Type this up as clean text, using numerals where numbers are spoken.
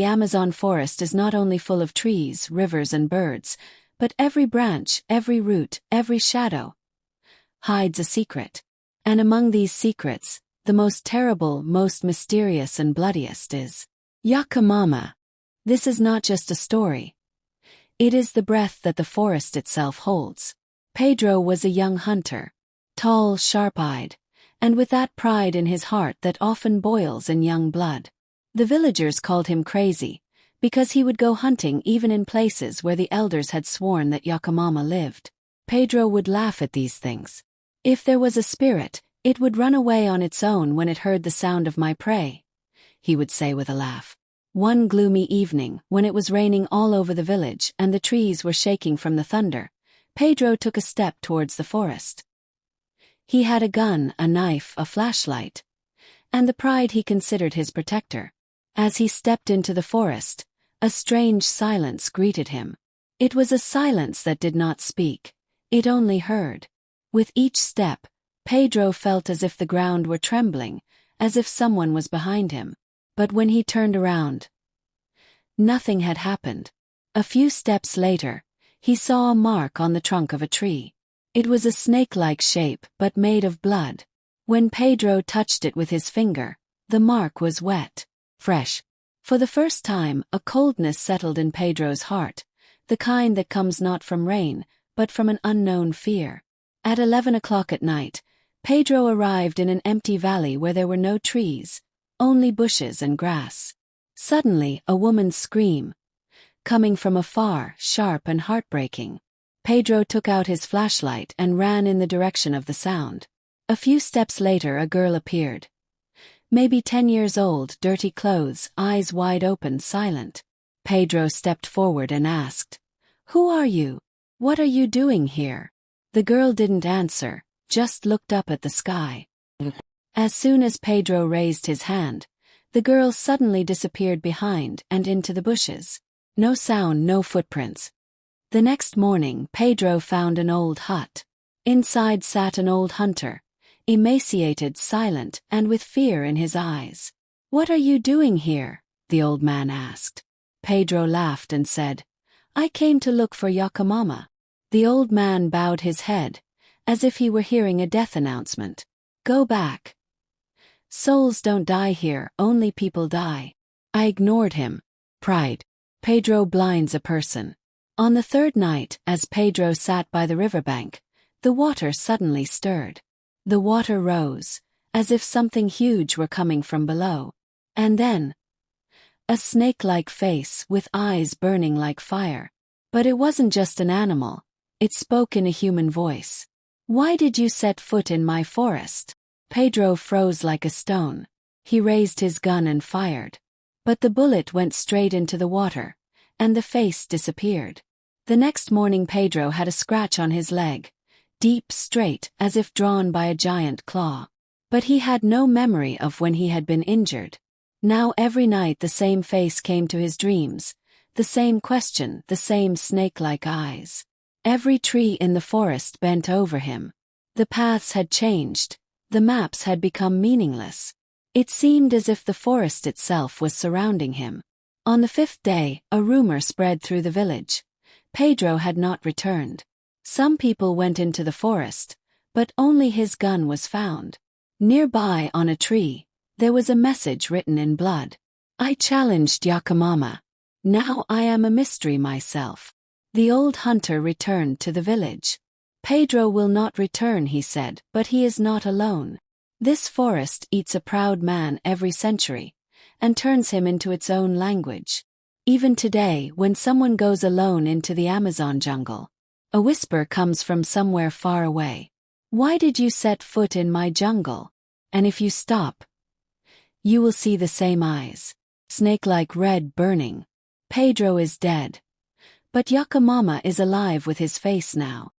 the Amazon forest is not only full of trees, rivers and birds, but every branch, every root, every shadow hides a secret. And among these secrets, the most terrible, most mysterious and bloodiest is Yakomama. This is not just a story. It is the breath that the forest itself holds. Pedro was a young hunter, tall, sharp-eyed, and with that pride in his heart that often boils in young blood. The villagers called him crazy, because he would go hunting even in places where the elders had sworn that Yakomama lived. Pedro would laugh at these things. If there was a spirit, it would run away on its own when it heard the sound of my prey, he would say with a laugh. One gloomy evening, when it was raining all over the village and the trees were shaking from the thunder, Pedro took a step towards the forest. He had a gun, a knife, a flashlight, and the pride he considered his protector. As he stepped into the forest, a strange silence greeted him. It was a silence that did not speak, it only heard. With each step, Pedro felt as if the ground were trembling, as if someone was behind him. But when he turned around, nothing had happened. A few steps later, he saw a mark on the trunk of a tree. It was a snake-like shape but made of blood. When Pedro touched it with his finger, the mark was wet, fresh. For the first time, a coldness settled in Pedro's heart, the kind that comes not from rain, but from an unknown fear. At 11 o'clock at night, Pedro arrived in an empty valley where there were no trees, only bushes and grass. Suddenly, a woman's scream, coming from afar, sharp and heartbreaking. Pedro took out his flashlight and ran in the direction of the sound. A few steps later, a girl appeared. Maybe 10 years old, dirty clothes, eyes wide open, silent. Pedro stepped forward and asked, "Who are you? What are you doing here?" The girl didn't answer, just looked up at the sky. As soon as Pedro raised his hand, the girl suddenly disappeared behind and into the bushes. No sound, no footprints. The next morning, Pedro found an old hut. Inside sat an old hunter, emaciated, silent, and with fear in his eyes. "What are you doing here?" the old man asked. Pedro laughed and said, "I came to look for Yakomama." The old man bowed his head, as if he were hearing a death announcement. "Go back. Souls don't die here, only people die." I ignored him. Pride. Pedro blinds a person. On the third night, as Pedro sat by the riverbank, the water suddenly stirred. The water rose, as if something huge were coming from below. And then, a snake-like face with eyes burning like fire. But it wasn't just an animal, it spoke in a human voice. "Why did you set foot in my forest?" Pedro froze like a stone. He raised his gun and fired. But the bullet went straight into the water, and the face disappeared. The next morning Pedro had a scratch on his leg, deep, straight, as if drawn by a giant claw. But he had no memory of when he had been injured. Now every night the same face came to his dreams, the same question, the same snake-like eyes. Every tree in the forest bent over him. The paths had changed, the maps had become meaningless. It seemed as if the forest itself was surrounding him. On the fifth day, a rumor spread through the village. Pedro had not returned. Some people went into the forest, but only his gun was found. Nearby, on a tree, there was a message written in blood. "I challenged Yakomama. Now I am a mystery myself." The old hunter returned to the village. "Pedro will not return," he said, "but he is not alone. This forest eats a proud man every century, and turns him into its own language. Even today, when someone goes alone into the Amazon jungle, a whisper comes from somewhere far away. Why did you set foot in my jungle? And if you stop, you will see the same eyes, snake-like red, burning. Pedro is dead. But Yakomama is alive with his face now.